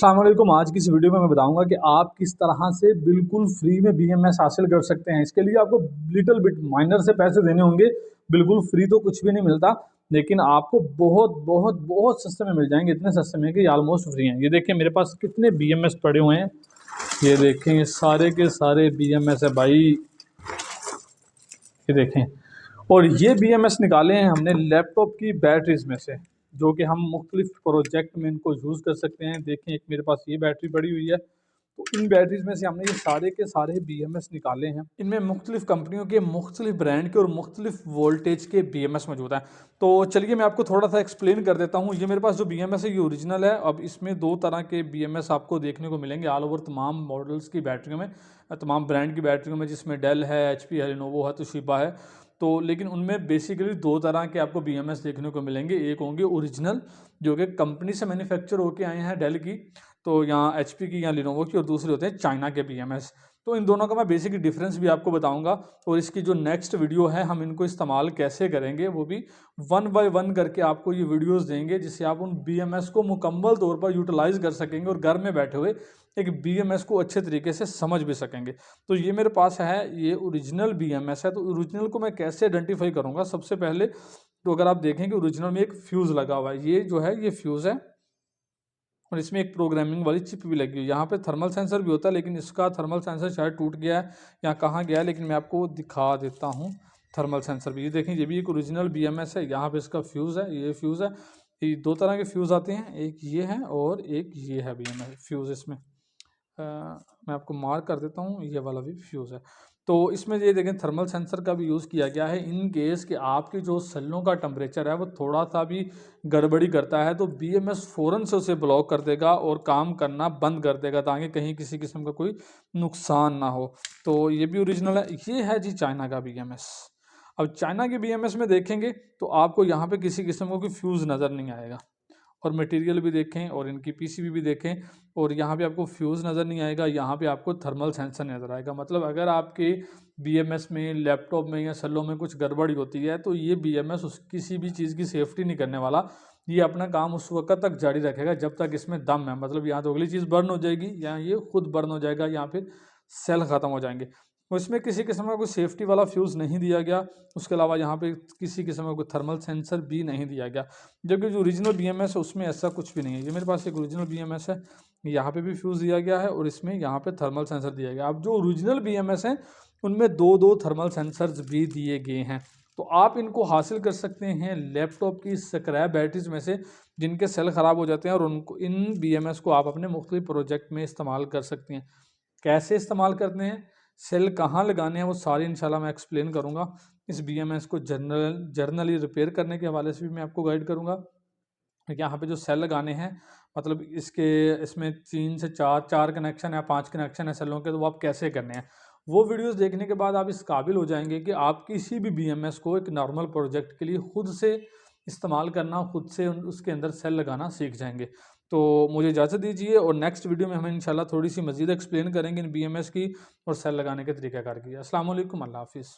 अस्सलाम वालेकुम। आज की इस वीडियो में मैं बताऊंगा कि आप किस तरह से बिल्कुल फ्री में बीएमएस हासिल कर सकते हैं। इसके लिए आपको लिटिल बिट माइनर से पैसे देने होंगे। बिल्कुल फ्री तो कुछ भी नहीं मिलता, लेकिन आपको बहुत बहुत बहुत सस्ते में मिल जाएंगे। इतने सस्ते में कि ऑलमोस्ट फ्री हैं। ये देखिए मेरे पास कितने बीएमएस पड़े हुए हैं। ये देखें, ये सारे के सारे बीएमएस है भाई। ये देखें, और ये बीएमएस निकाले हैं हमने लैपटॉप की बैटरीज में से, जो कि हम मुख्तलिफ प्रोजेक्ट में इनको यूज़ कर सकते हैं। देखें, एक मेरे पास ये बैटरी पड़ी हुई है, तो इन बैटरीज में से हमने ये सारे के सारे बीएमएस निकाले हैं। इनमें मुख्तलिफ कंपनियों के, मुख्तलिफ ब्रांड के और मुख्तलिफ वोल्टेज के बीएमएस मौजूद हैं। तो चलिए मैं आपको थोड़ा सा एक्सप्लेन कर देता हूँ। ये मेरे पास जो बीएमएस है ये ओरिजिनल है। अब इसमें दो तरह के बीएमएस आपको देखने को मिलेंगे ऑल ओवर तमाम मॉडल्स की बैटरियों में, तमाम ब्रांड की बैटरियों में, जिसमें डेल है, एचपी है, लिनोवो है, तोशिबा है। तो लेकिन उनमें बेसिकली दो तरह के आपको बीएमएस देखने को मिलेंगे। एक होंगे ओरिजिनल, जो कि कंपनी से मैन्युफैक्चर होके आए हैं, डेल की, तो यहाँ एचपी की या लिनोवो की, और दूसरे होते हैं चाइना के बीएमएस। तो इन दोनों का मैं बेसिक डिफरेंस भी आपको बताऊंगा, और इसकी जो नेक्स्ट वीडियो है हम इनको इस्तेमाल कैसे करेंगे वो भी वन बाय वन करके आपको ये वीडियोस देंगे, जिससे आप उन बीएमएस को मुकम्मल तौर पर यूटिलाइज कर सकेंगे और घर में बैठे हुए एक बीएमएस को अच्छे तरीके से समझ भी सकेंगे। तो ये मेरे पास है, ये ओरिजिनल बीएमएस है। तो ओरिजिनल को मैं कैसे आइडेंटिफाई करूँगा? सबसे पहले तो अगर आप देखें कि ओरिजिनल में एक फ्यूज़ लगा हुआ है, ये जो है ये फ्यूज़ है, और इसमें एक प्रोग्रामिंग वाली चिप भी लगी हुई है। यहाँ पे थर्मल सेंसर भी होता है, लेकिन इसका थर्मल सेंसर शायद टूट गया है या कहाँ गया है, लेकिन मैं आपको दिखा देता हूँ। थर्मल सेंसर भी, ये देखें, ये भी एक ओरिजिनल बीएमएस है। यहाँ पे इसका फ्यूज़ है, ये फ्यूज़ है। ये दो तरह के फ्यूज़ आते हैं, एक ये है और एक ये है बीएमएस फ्यूज़। इसमें मैं आपको मार्क कर देता हूँ, ये वाला भी फ्यूज़ है। तो इसमें ये देखें, थर्मल सेंसर का भी यूज़ किया गया है इन केस कि आपके जो सेलों का टेम्परेचर है वो थोड़ा सा भी गड़बड़ी करता है, तो बीएमएस फ़ौरन से उसे ब्लॉक कर देगा और काम करना बंद कर देगा, ताकि कहीं किसी किस्म का कोई नुकसान ना हो। तो ये भी ओरिजिनल है। ये है जी चाइना का बीएमएस। अब चाइना के बीएमएस में देखेंगे तो आपको यहाँ पे किसी किस्म का कोई फ्यूज़ नज़र नहीं आएगा, और मटेरियल भी देखें और इनकी पीसीबी भी देखें, और यहाँ पे आपको फ्यूज़ नज़र नहीं आएगा, यहाँ पे आपको थर्मल सेंसर नज़र आएगा। मतलब अगर आपके बीएमएस में, लैपटॉप में या सेलों में कुछ गड़बड़ी होती है, तो ये बीएमएस उस किसी भी चीज़ की सेफ्टी नहीं करने वाला। ये अपना काम उस वक्त तक जारी रखेगा जब तक इसमें दम है। मतलब यहाँ तो अगली चीज़ बर्न हो जाएगी या ये खुद बर्न हो जाएगा, या फिर सेल ख़त्म हो जाएंगे। और इसमें किसी किस्म का कोई सेफ्टी वाला फ्यूज़ नहीं दिया गया। उसके अलावा यहाँ पे किसी किस्म का कोई थर्मल सेंसर भी नहीं दिया गया, जबकि जो ओरिजिनल बीएमएस है उसमें ऐसा कुछ भी नहीं है। ये मेरे पास एक ओरिजिनल बीएमएस है, यहाँ पे भी फ्यूज़ दिया गया है और इसमें यहाँ पे थर्मल सेंसर दिया गया। अब जो ओरिजिनल बीएमएस हैं उनमें दो दो थर्मल सेंसर्स भी दिए गए हैं। तो आप इनको हासिल कर सकते हैं लैपटॉप की स्क्रैप बैटरीज में से, जिनके सेल ख़राब हो जाते हैं, और उनको इन बीएमएस को आप अपने मुख्तलिफ प्रोजेक्ट में इस्तेमाल कर सकते हैं। कैसे इस्तेमाल करते हैं, सेल कहाँ लगाने हैं, वो सारी इंशाल्लाह मैं एक्सप्लेन करूँगा। इस बीएमएस को जर्नली रिपेयर करने के हवाले से भी मैं आपको गाइड करूँगा। यहाँ पे जो सेल लगाने हैं, मतलब इसमें 3 से 4 कनेक्शन या 5 कनेक्शन है सेलों के, तो वो आप कैसे करने हैं, वो वीडियोस देखने के बाद आप इस काबिल हो जाएंगे कि आप किसी भी बीएमएस को एक नॉर्मल प्रोजेक्ट के लिए खुद से इस्तेमाल करना, खुद से उसके अंदर सेल लगाना सीख जाएंगे। तो मुझे इजाज़त दीजिए, और नेक्स्ट वीडियो में हम इंशाल्लाह थोड़ी सी मज़ीद एक्सप्लेन करेंगे इन बीएमएस की और सेल लगाने के तरीक़ाकार की। अस्सलाम वालेकुम, अल्लाह हाफ़िज़।